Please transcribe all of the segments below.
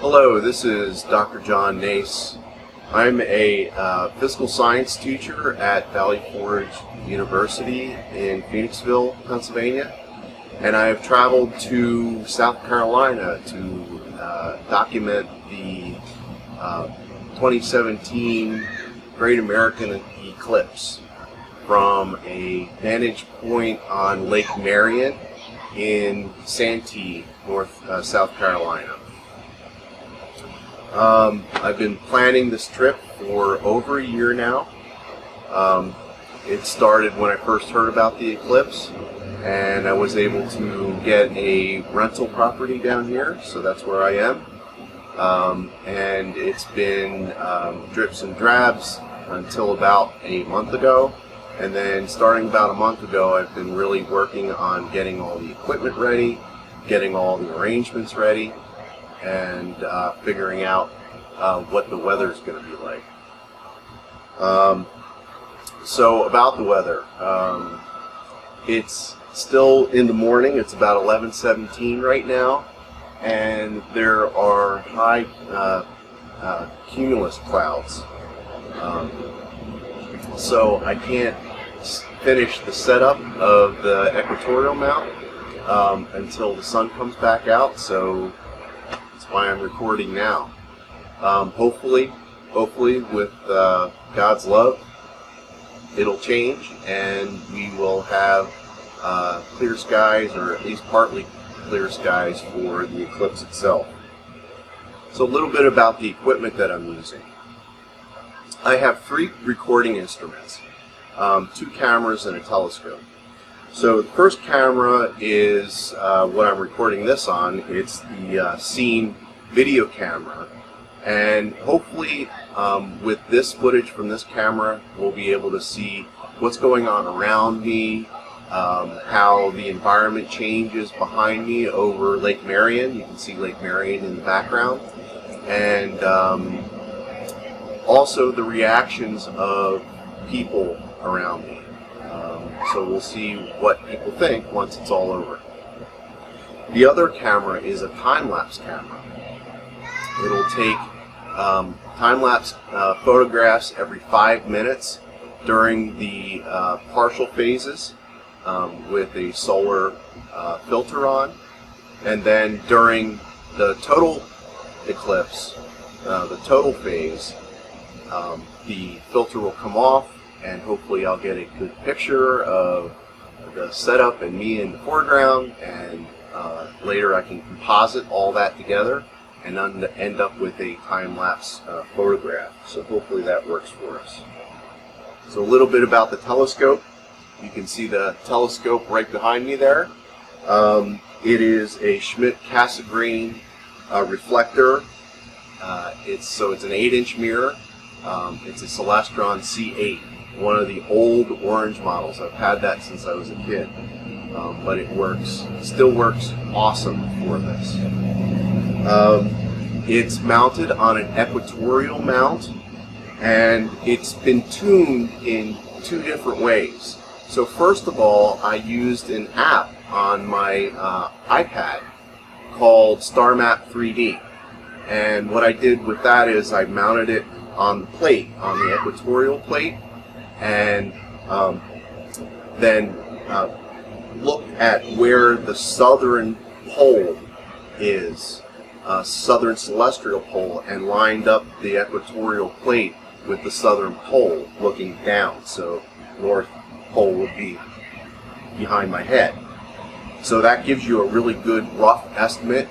Hello, this is Dr. John Nase. I'm a physical science teacher at Valley Forge University in Phoenixville, Pennsylvania, and I have traveled to South Carolina to document the 2017 Great American Eclipse from a vantage point on Lake Marion in Santee, South Carolina. I've been planning this trip for over a year now. It started when I first heard about the eclipse, and I was able to get a rental property down here, so that's where I am. And it's been drips and drabs until about a month ago, and then starting about a month ago I've been really working on getting all the equipment ready, getting all the arrangements ready, and figuring out what the weather is going to be like. So about the weather, it's still in the morning. It's about 11:17 right now, and there are high cumulus clouds. So I can't finish the setup of the equatorial mount until the sun comes back out, so that's why I'm recording now. Hopefully with God's love, it'll change and we will have clear skies, or at least partly clear skies, for the eclipse itself. So a little bit about the equipment that I'm using. I have 3 recording instruments, 2 cameras and a telescope. So the first camera is what I'm recording this on. It's the Scene video camera, and hopefully with this footage from this camera we'll be able to see what's going on around me, how the environment changes behind me over Lake Marion. You can see Lake Marion in the background, and also the reactions of people around me. So we'll see what people think once it's all over. The other camera is a time-lapse camera. It'll take time-lapse photographs every 5 minutes during the partial phases with a solar filter on, and then during the total eclipse, the total phase, the filter will come off, and hopefully I'll get a good picture of the setup and me in the foreground, and later I can composite all that together and end up with a time-lapse photograph. So hopefully that works for us. So a little bit about the telescope. You can see the telescope right behind me there. It is a Schmidt-Cassegrain reflector. It's an 8-inch mirror. It's a Celestron C8, one of the old orange models. I've had that since I was a kid, but it still works awesome for this. It's mounted on an equatorial mount, and it's been tuned in 2 different ways. So first of all, I used an app on my iPad called StarMap 3D, and what I did with that is I mounted it on the plate, on the equatorial plate, and then looked at where the southern pole is, southern celestial pole, and lined up the equatorial plate with the southern pole looking down, so north pole would be behind my head. So that gives you a really good rough estimate.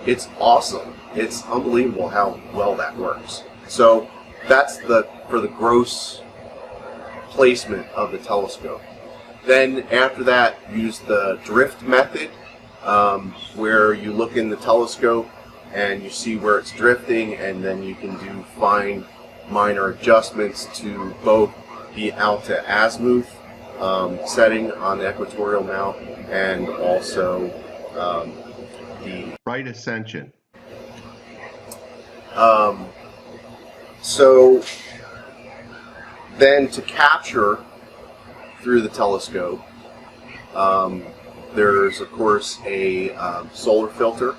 It's awesome. It's unbelievable how well that works. So that's for the gross placement of the telescope. Then after that, use the drift method, where you look in the telescope and you see where it's drifting, and then you can do fine minor adjustments to both the alta azimuth setting on the equatorial mount and also the right ascension. So then to capture through the telescope, there's of course a solar filter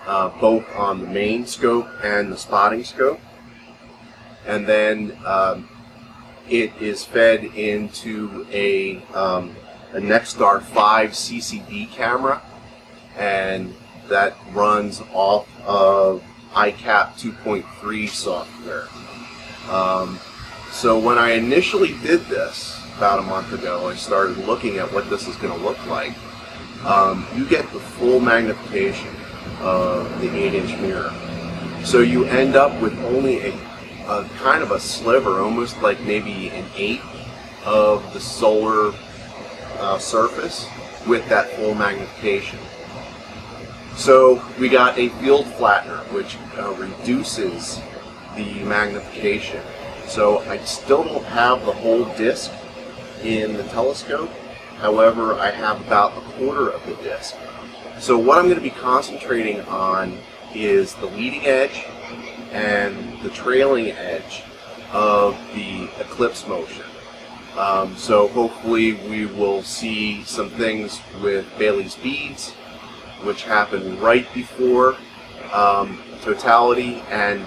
both on the main scope and the spotting scope. And then it is fed into a Nexstar 5 CCD camera, and that runs off of ICAP 2.3 software. So when I initially did this about a month ago, I started looking at what this is going to look like. You get the full magnification of the 8-inch mirror. So you end up with only a kind of a sliver, almost like maybe an eighth of the solar surface with that full magnification. So we got a field flattener, which reduces the magnification. So I still don't have the whole disc in the telescope. However, I have about a quarter of the disc. So what I'm going to be concentrating on is the leading edge and the trailing edge of the eclipse motion. So hopefully we will see some things with Bailey's beads, which happen right before totality and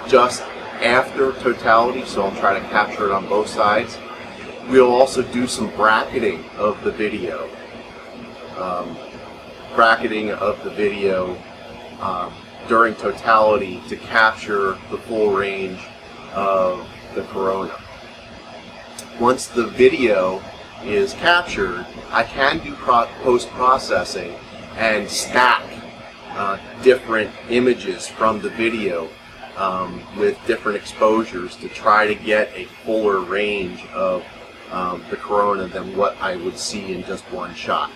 just after totality, so I'll try to capture it on both sides. We'll also do some bracketing of the video. During totality to capture the full range of the corona. Once the video is captured, I can do post-processing and stack different images from the video with different exposures to try to get a fuller range of the corona than what I would see in just one shot.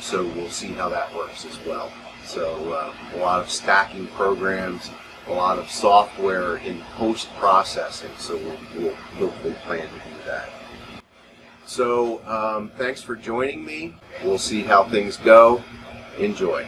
So we'll see how that works as well. So a lot of stacking programs, a lot of software in post-processing, so we'll hopefully plan to do that. So thanks for joining me. We'll see how things go. Enjoy.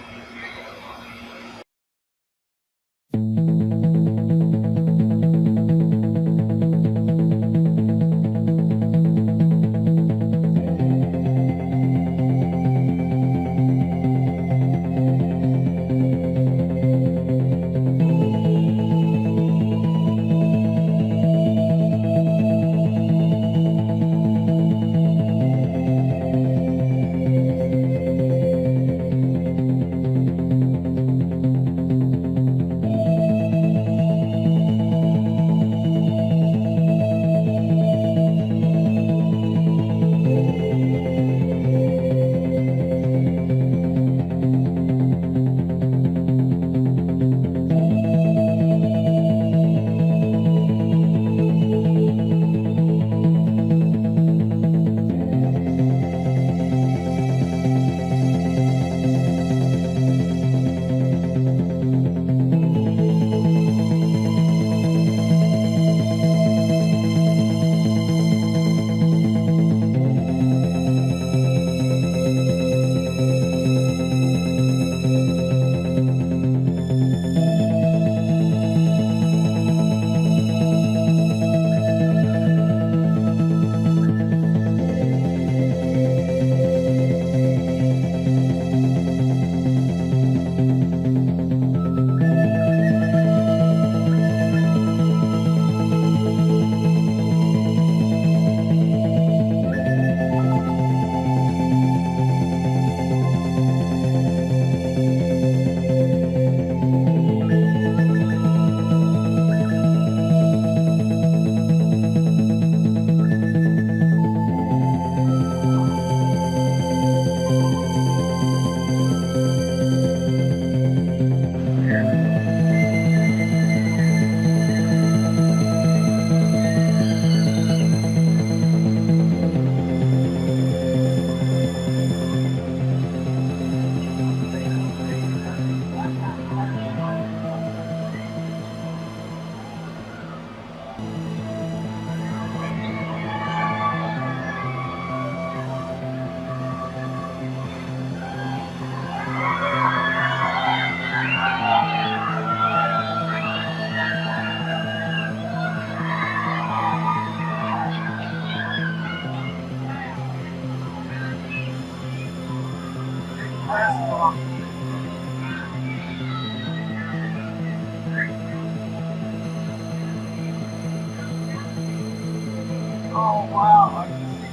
Oh wow, I can see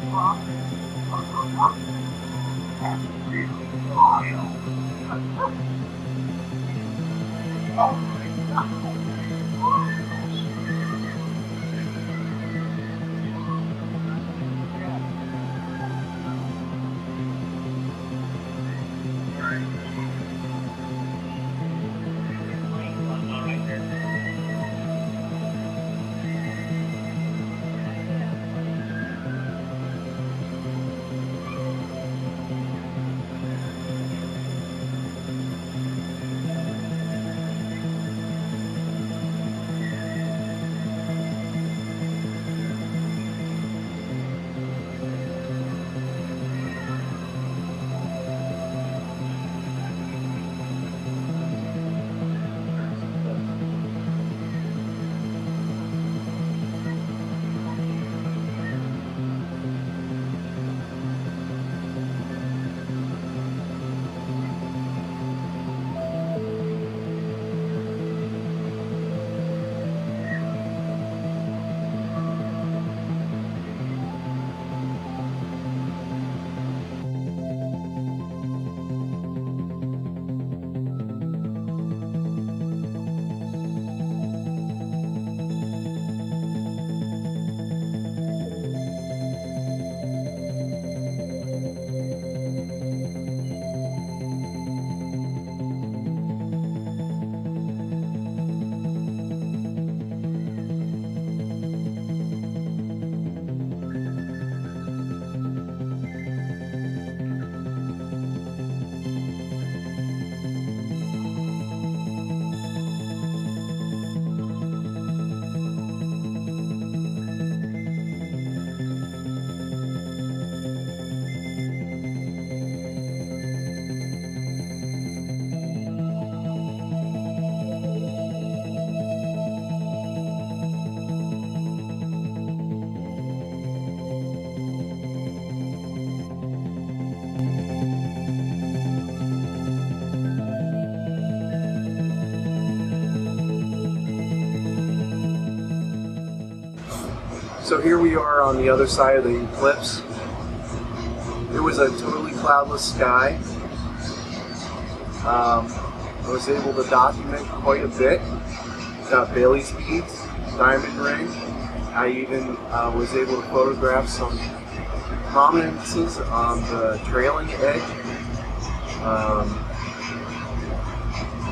progress. That's really wild. Oh my god. So here we are on the other side of the eclipse. It was a totally cloudless sky. I was able to document quite a bit. Got Bailey's beads, diamond ring. I even was able to photograph some prominences on the trailing edge.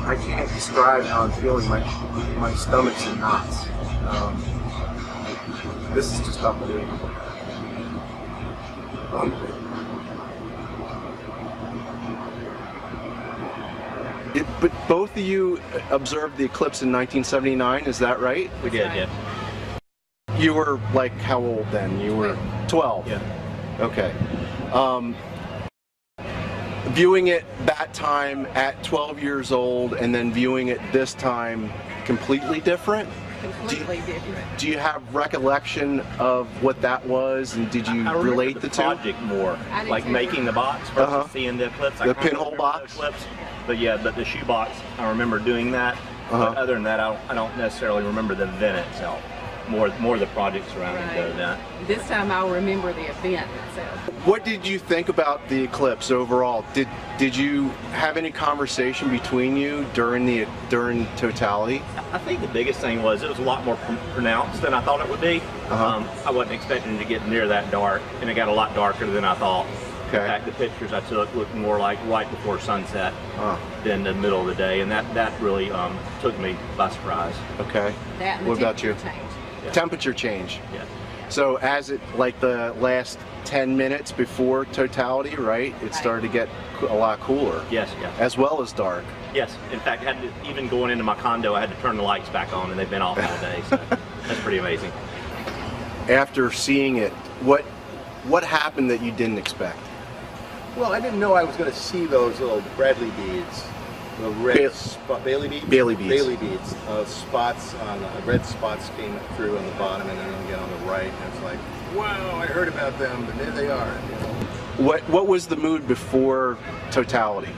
I can't describe how I'm feeling. My stomach's in knots. This is just unbelievable. But both of you observed the eclipse in 1979, is that right? We did, yeah. You were like how old then? You were 12? Yeah. Okay. Viewing it that time at 12 years old and then viewing it this time, completely different? Completely different. Do you have recollection of what that was, and did you I relate the two? project more, I did like too. making the box versus seeing the eclipse. The pinhole box? The eclipse, but yeah, but the shoe box, I remember doing that. But other than that, I don't necessarily remember the event itself. More the project surrounding the event. This time I'll remember the event itself. What did you think about the eclipse overall? Did you have any conversation between you during totality? I think the biggest thing was it was a lot more pronounced than I thought it would be. I wasn't expecting to get near that dark, and it got a lot darker than I thought. Okay. In fact, the pictures I took looked more like right before sunset than the middle of the day, and that really took me by surprise. Okay. That and the What about you? temperature change. Yeah. Temperature change. Yeah. So as it, like the last 10 minutes before totality, right? It started to get a lot cooler. Yes, yeah. As well as dark. Yes, in fact, even going into my condo, I had to turn the lights back on, and they've been off all day, so that's pretty amazing. After seeing it, what happened that you didn't expect? Well, I didn't know I was going to see those little Bradley beads, the red Bailey beads. Bailey beads. Bailey beads. Spots on red spots came through on the bottom, and then again on the right. And it's like, wow, I heard about them, but there they are. You know? What was the mood before totality?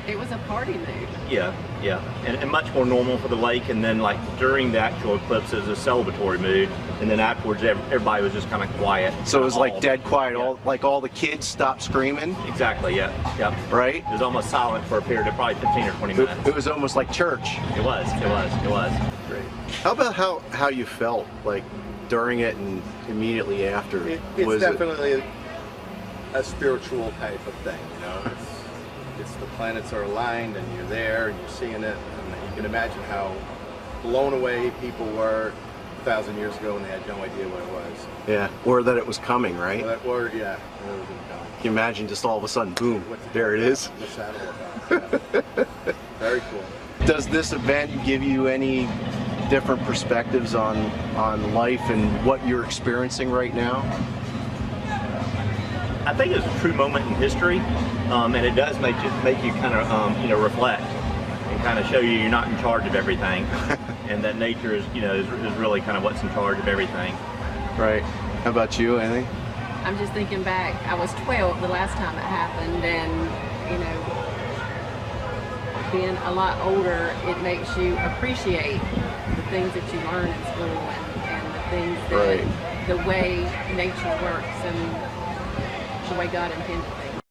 It was a party mood. Yeah, yeah, and much more normal for the lake. And then like during the actual eclipse, it was a celebratory mood, and then afterwards, everybody was just kind of quiet. So it was like dead quiet. Yeah. All the kids stopped screaming. Exactly. Yeah. Yeah. Right. It was almost silent for a period of probably 15 or 20 minutes. It was almost like church. It was. It was. It was. Great. How about how you felt like during it and immediately after? It's Was definitely a spiritual type of thing, you know. It's the planets are aligned and you're there and you're seeing it, and you can imagine how blown away people were 1,000 years ago when they had no idea what it was. Yeah, or that it was coming, right? Well, that word, yeah, it was coming. Can you imagine just all of a sudden, boom, there it is? What's that all about? Yeah. Very cool. Does this event give you any different perspectives on life and what you're experiencing right now? I think it's a true moment in history, and it does make you kind of reflect and kind of show you're not in charge of everything, and that nature is really kind of what's in charge of everything. Right. How about you, Anthony? I'm just thinking back. I was 12 the last time it happened, and being a lot older, it makes you appreciate the things that you learn in school and the things that the way nature works and the way God intended things.